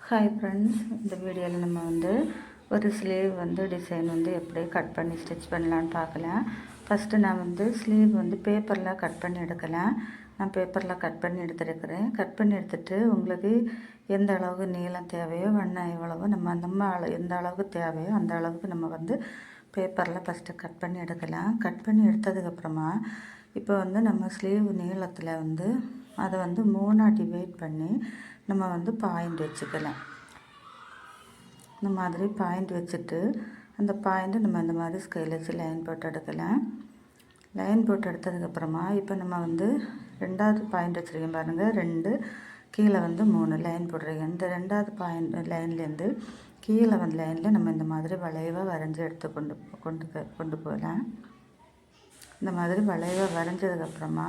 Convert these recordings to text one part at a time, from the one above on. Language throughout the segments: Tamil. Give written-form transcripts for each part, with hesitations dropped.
ஹாய் ஃப்ரெண்ட்ஸ், இந்த வீடியோவில் நம்ம ஒரு ஸ்லீவ் டிசைன் எப்படி கட் பண்ணி ஸ்டிச் பண்ணலான்னு பார்க்கலாம். ஃபஸ்ட்டு நான் ஸ்லீவ் பேப்பரில் கட் பண்ணி எடுக்கலாம். நான் பேப்பரில் கட் பண்ணி எடுத்துருக்கிறேன். கட் பண்ணி எடுத்துகிட்டு உங்களுக்கு எந்த அளவுக்கு நீளம் தேவையோ வண்ணம் எவ்வளவோ நம்ம எந்த அளவுக்கு தேவையோ அந்த அளவுக்கு நம்ம பேப்பரில் ஃபஸ்ட்டு கட் பண்ணி எடுக்கலாம். கட் பண்ணி எடுத்ததுக்கப்புறமா இப்போ நம்ம ஸ்லீவ் நீளத்தில் அதை 3 டிவைட் பண்ணி நம்ம பாயிண்ட் வச்சுக்கலாம். இந்த மாதிரி பாயிண்ட் வச்சுட்டு அந்த பாயிண்ட்டு நம்ம இந்த மாதிரி ஸ்கேல் வச்சு லைன் போட்டு எடுக்கலாம். லைன் போட்டு எடுத்ததுக்கப்புறமா இப்போ நம்ம 2வது பாயிண்ட் வச்சுருக்கேன் பாருங்கள். 2 கீழே 3 லைன் போடுறீங்க. இந்த 2வது பாயிண்ட் லைன்லேருந்து கீழே லைனில் நம்ம இந்த மாதிரி வளைவாக வரைஞ்சி எடுத்து கொண்டு போகலாம். இந்த மாதிரி வளைவாக வரைஞ்சதுக்கப்புறமா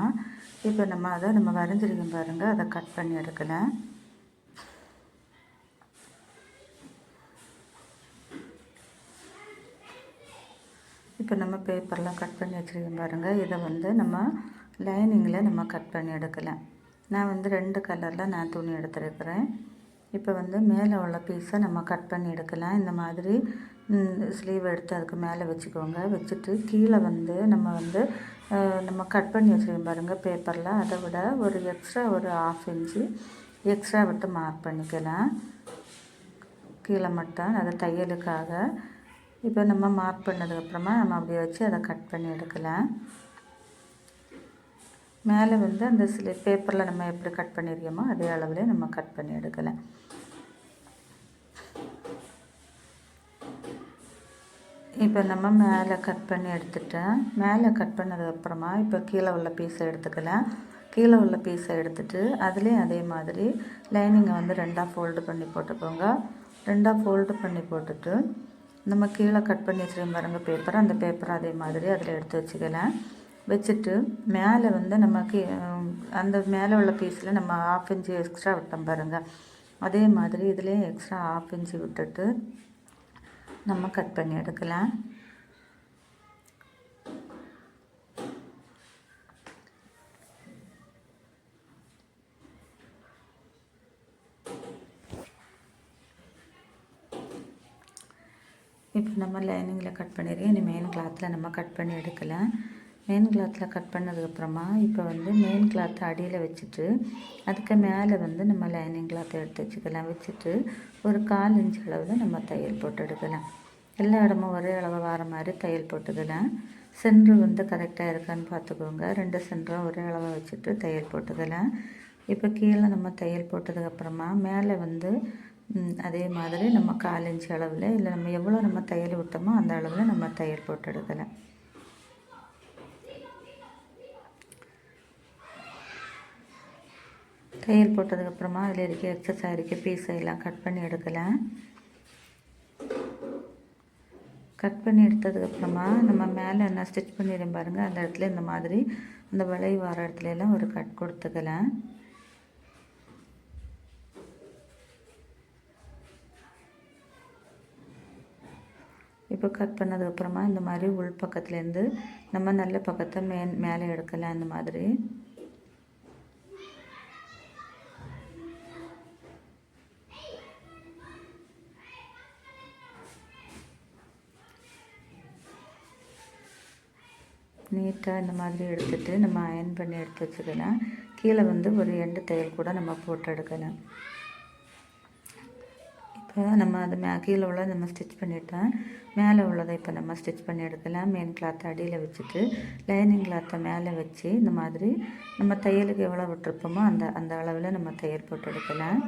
இப்போ நம்ம வரைஞ்சிருக்கோம் பாருங்கள், அதை கட் பண்ணி எடுக்கலாம். இப்போ நம்ம பேப்பர்லாம் கட் பண்ணி வச்சுருக்கோம் பாருங்கள். இதை நம்ம லைனிங்கில் நம்ம கட் பண்ணி எடுக்கலாம். நான் 2 கலரில் நான் துணி எடுத்துருக்கிறேன். இப்போ மேலே உள்ள பீஸை நம்ம கட் பண்ணி எடுக்கலாம். இந்த மாதிரி ஸ்லீவ் எடுத்து அதுக்கு மேலே வச்சுக்கோங்க. வச்சுட்டு கீழே நம்ம கட் பண்ணி வச்சுருக்கோம் பாருங்கள் பேப்பரில், அதை விட ஒரு எக்ஸ்ட்ரா ஒரு 1/2 இன்ச்சு எக்ஸ்ட்ரா விட்டு மார்க் பண்ணிக்கலாம். கீழே மட்டும் அது தையலுக்காக. இப்போ நம்ம மார்க் பண்ணதுக்கப்புறமா நம்ம அப்படியே வச்சு அதை கட் பண்ணி எடுக்கலாம். மேலே அந்த பேப்பரில் நம்ம எப்படி கட் பண்ணியிருக்கோமோ அதே அளவுலேயே நம்ம கட் பண்ணி எடுக்கலாம். இப்போ நம்ம மேலே கட் பண்ணி எடுத்துட்டேன். மேலே கட் பண்ணதுக்கப்புறமா இப்போ கீழே உள்ள பீஸை எடுத்துக்கலாம். கீழே உள்ள பீஸை எடுத்துகிட்டு அதுலேயும் அதே மாதிரி லைனிங்கை 2ஆக ஃபோல்டு பண்ணி போட்டுக்கோங்க. 2ஆக ஃபோல்டு பண்ணி போட்டுட்டு நம்ம கீழே கட் பண்ணி வச்சுருக்கோம் பாருங்கள் பேப்பர், அந்த பேப்பரை அதே மாதிரி அதில் எடுத்து வச்சுக்கலாம். வச்சுட்டு மேலே நம்ம அந்த மேலே உள்ள பீஸில் நம்ம 1/2 இன்ச்சு எக்ஸ்ட்ரா விட்டோம் பாருங்கள், அதே மாதிரி இதுலேயும் எக்ஸ்ட்ரா 1/2 இன்ச்சு விட்டுட்டு நம்ம கட் பண்ணி எடுக்கலாம். இப்போ நம்ம லைனிங்கில் கட் பண்ணிடுறோம். இனி மெயின் கிளாத்தில் நம்ம கட் பண்ணி எடுக்கலாம். மெயின் கிளாத்தில் கட் பண்ணதுக்கப்புறமா இப்போ மெயின் கிளாத்தை அடியில் வச்சுட்டு அதுக்கு மேலே நம்ம லைனிங் கிளாத்தை எடுத்து வச்சுக்கலாம். வச்சுட்டு ஒரு 1/4 இன்ச் அளவில் நம்ம தையல் போட்டு எடுக்கலாம். எல்லா இடமும் ஒரே அளவு வர மாதிரி தையல் போட்டுக்கலாம். சென்ட்ரு கரெக்டாக இருக்கான்னு பார்த்துக்கோங்க. 2 சென்டரும் ஒரே அளவாக வச்சுட்டு தையல் போட்டுக்கலாம். இப்போ கீழே நம்ம தையல் போட்டதுக்கப்புறமா மேலே அதே மாதிரி நம்ம 1/4 இன்ச் அளவில் இல்லை நம்ம எவ்வளோ நம்ம தையல் விட்டோமோ அந்த அளவில் நம்ம தையல் போட்டு எடுக்கலாம். தையல் போட்டதுக்கப்புறமா அதில் இருக்க எக்ஸஸாக இருக்க பீஸை எல்லாம் கட் பண்ணி எடுக்கலாம். கட் பண்ணி எடுத்ததுக்கப்புறமா நம்ம மேலே என்ன ஸ்டிச் பண்ணிடுறோம் பாருங்கள், அந்த இடத்துல இந்த மாதிரி அந்த வளைவு வர இடத்துல எல்லாம் ஒரு கட் கொடுத்துக்கலாம். இப்போ கட் பண்ணதுக்கப்புறமா இந்த மாதிரி உள் பக்கத்துலேருந்து நம்ம நல்ல பக்கத்தை மேலே எடுக்கலாம். இந்த மாதிரி நீட்டாக இந்த மாதிரி எடுத்துகிட்டு நம்ம அயன் பண்ணி எடுத்து வச்சுக்கலாம். கீழே ஒரு எண்டு தையல் கூட நம்ம போட்டு எடுக்கலாம். இப்போ நம்ம அது கீழே உள்ளதை நம்ம ஸ்டிச் பண்ணிட்டோம். மேலே உள்ளதை இப்போ நம்ம ஸ்டிச் பண்ணி எடுக்கலாம். மெயின் கிளாத்தை அடியில் வச்சுட்டு லைனிங் கிளாத்தை மேலே வச்சு இந்த மாதிரி நம்ம தையலுக்கு எவ்வளோ விட்டுருப்போமோ அந்த அளவில் நம்ம தையல் போட்டு எடுக்கலாம்.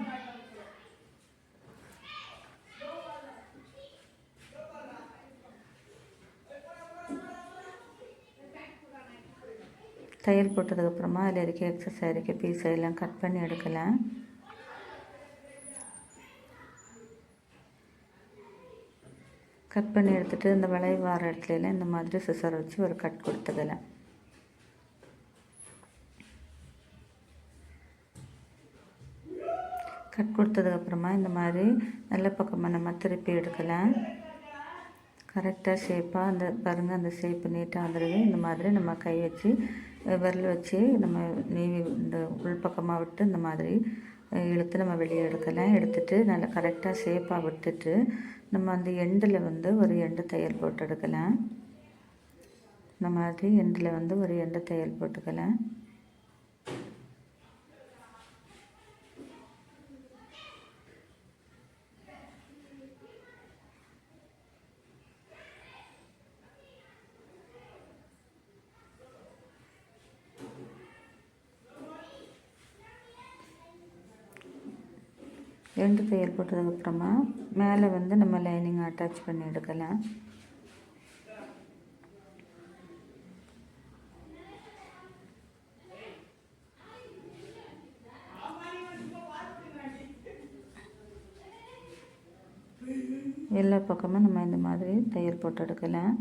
தையல் போட்டதுக்கப்புறமா அதில் இருக்க எக்ஸஸாக இருக்க பீஸை எல்லாம் கட் பண்ணி எடுக்கலாம். கட் பண்ணி எடுத்துகிட்டு இந்த வளைவு வர இடத்துலலாம் இந்த மாதிரி சிசர் வச்சு ஒரு கட் கொடுத்துக்கலாம். கட் கொடுத்ததுக்கப்புறமா இந்த மாதிரி நல்ல பக்கமாக நம்ம திருப்பி எடுக்கலாம். கரெக்டாக ஷேப்பாக அந்த பாருங்கள், அந்த ஷேப்பு நீட்டாக வந்துடுது. இந்த மாதிரி நம்ம கை வச்சு விரல் வச்சு நம்ம நீவி இந்த உள்பக்கமாக விட்டு இந்த மாதிரி இழுத்து நம்ம வெளியே எடுக்கலாம். எடுத்துகிட்டு நல்லா கரெக்டாக ஷேப்பாக விட்டுட்டு நம்ம அந்த எண்டில் வந்து ஒரு எண்டு தையல் போட்டு எடுக்கலாம். இந்த மாதிரி எண்டில் வந்து ஒரு எண்டு தையல் போட்டுக்கலாம். எண்டு தையல் போட்டதுக்கப்புறமா மேலே வந்து நம்ம லைனிங் அட்டாச் பண்ணி எடுக்கலாம். எல்லா பக்கமும் நம்ம இந்த மாதிரி தையல் போட்டு எடுக்கலாம்.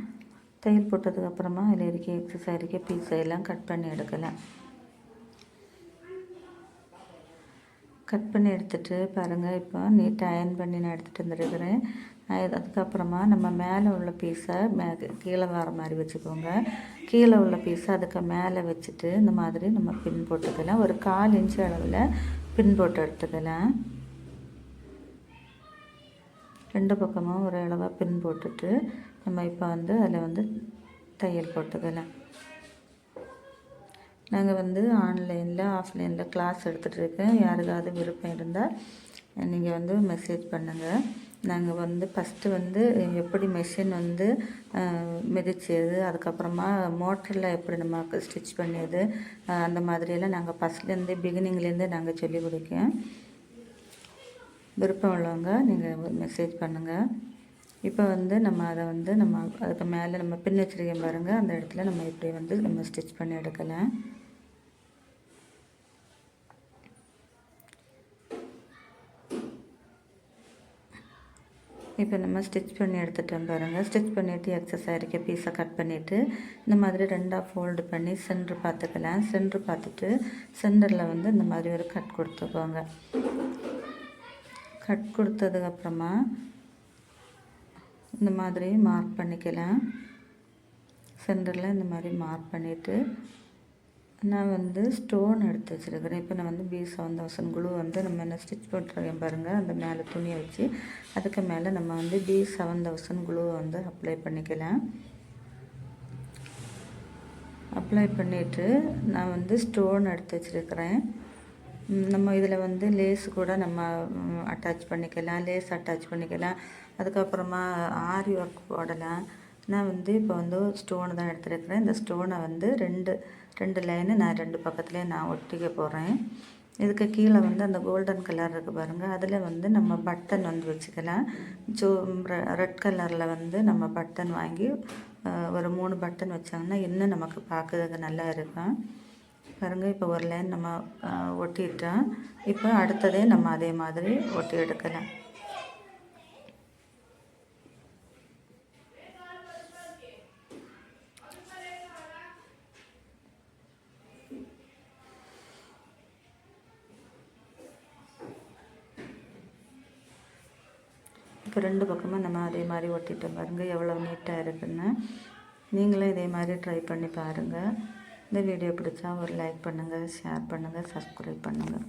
தையல் போட்டதுக்கப்புறமா அதில் இருக்க எக்ஸஸ் இருக்க பீஸை எல்லாம் கட் பண்ணி எடுக்கலாம். கட் பண்ணி எடுத்துகிட்டு பாருங்கள், இப்போ நீட்டாக அயர்ன் பண்ணி நான் எடுத்துகிட்டு வந்துருக்கிறேன். அதுக்கப்புறமா நம்ம மேலே உள்ள பீஸை கீழே வர மாதிரி வச்சுக்கோங்க. கீழே உள்ள பீஸை அதுக்கு மேலே வச்சுட்டு இந்த மாதிரி நம்ம பின் போட்டுக்கலாம். ஒரு 1/4 இன்ச்சு அளவில் பின் போட்டு எடுத்துக்கலாம். 2 பக்கமும் ஒரு அளவாக பின் போட்டுட்டு நம்ம இப்போ வந்து அதில் வந்து தையல் போட்டுக்கலாம். நாங்கள் வந்து ஆன்லைனில் ஆஃப்லைனில் கிளாஸ் எடுத்துகிட்ருக்கேன். யாருக்காவது விருப்பம் இருந்தால் நீங்கள் வந்து மெசேஜ் பண்ணுங்கள். நாங்கள் வந்து ஃபஸ்ட்டு வந்து எப்படி மெஷின் வந்து மிதிச்சது, அதுக்கப்புறமா மோட்டரில் எப்படி நம்ம ஸ்டிச் பண்ணியது, அந்த மாதிரியெல்லாம் நாங்கள் ஃபஸ்ட்லேருந்து பிகினிங்லேருந்து நாங்கள் சொல்லிக் கொடுக்கேன். விருப்பம் உள்ளவங்க நீங்கள் மெசேஜ் பண்ணுங்கள். இப்போ வந்து நம்ம அதை வந்து நம்ம அதுக்கு மேலே நம்ம பின் வச்சுருக்கேன் பாருங்கள், அந்த இடத்துல நம்ம இப்படி வந்து நம்ம ஸ்டிச் பண்ணி எடுக்கலாம். இப்போ நம்ம ஸ்டிச் பண்ணி எடுத்துட்டோம் பாருங்கள். ஸ்டிச் பண்ணிவிட்டு எக்ஸஸ் இருக்க பீஸை கட் பண்ணிவிட்டு இந்த மாதிரி 2ஆக ஃபோல்டு பண்ணி சென்ட்ரு பார்த்துக்கலாம். சென்ட்ரு பார்த்துட்டு சென்டரில் வந்து இந்த மாதிரி ஒரு கட் கொடுத்துக்கோங்க. கட் கொடுத்ததுக்கப்புறமா இந்த மாதிரி மார்க் பண்ணிக்கலாம். சென்டரில் இந்த மாதிரி மார்க் பண்ணிவிட்டு நான் வந்து ஸ்டோன் எடுத்து வச்சுருக்கிறேன். இப்போ நான் வந்து B7000 குளூ வந்து நம்ம என்ன ஸ்டிச் போட்டுருக்கேன் பாருங்கள், அந்த மேலே துணியை வச்சு அதுக்கு மேலே நம்ம வந்து B7000 குளூ வந்து அப்ளை பண்ணிக்கலாம். அப்ளை பண்ணிவிட்டு நான் வந்து ஸ்டோன் எடுத்து வச்சுருக்கிறேன். நம்ம இதில் வந்து லேஸ் கூட நம்ம அட்டாச் பண்ணிக்கலாம், லேஸ் அட்டாச் பண்ணிக்கலாம். அதுக்கப்புறமா ஆரி ஒர்க் போடலாம். நான் வந்து இப்போ வந்து ஸ்டோன் தான் எடுத்துருக்கிறேன். இந்த ஸ்டோனை வந்து ரெண்டு லைனு நான் 2 பக்கத்துலேயே நான் ஒட்டிக்க போகிறேன். இதுக்கு கீழே வந்து அந்த கோல்டன் கலர் இருக்குது பாருங்கள், அதில் வந்து நம்ம பட்டன் வந்து வச்சுக்கலாம். ரெட் கலரில் வந்து நம்ம பட்டன் வாங்கி ஒரு 3 பட்டன் வச்சாங்கன்னா இன்னும் நமக்கு பார்க்குறதுக்கு நல்லா இருக்கும் பாருங்கள். இப்போ ஒரு லைன் நம்ம ஒட்டிட்டோம். இப்போ அடுத்ததே நம்ம அதே மாதிரி ஒட்டி எடுக்கலாம். இப்போ 2 பக்கமும் நம்ம அதே மாதிரி ஒட்டிட்டோம் பாருங்கள், எவ்வளோ நீட்டாக இருக்குன்னு. நீங்களும் இதே மாதிரி ட்ரை பண்ணி பாருங்கள். இந்த வீடியோ பிடிச்சா ஒரு லைக் பண்ணுங்கள், ஷேர் பண்ணுங்கள், சப்ஸ்கிரைப் பண்ணுங்கள்.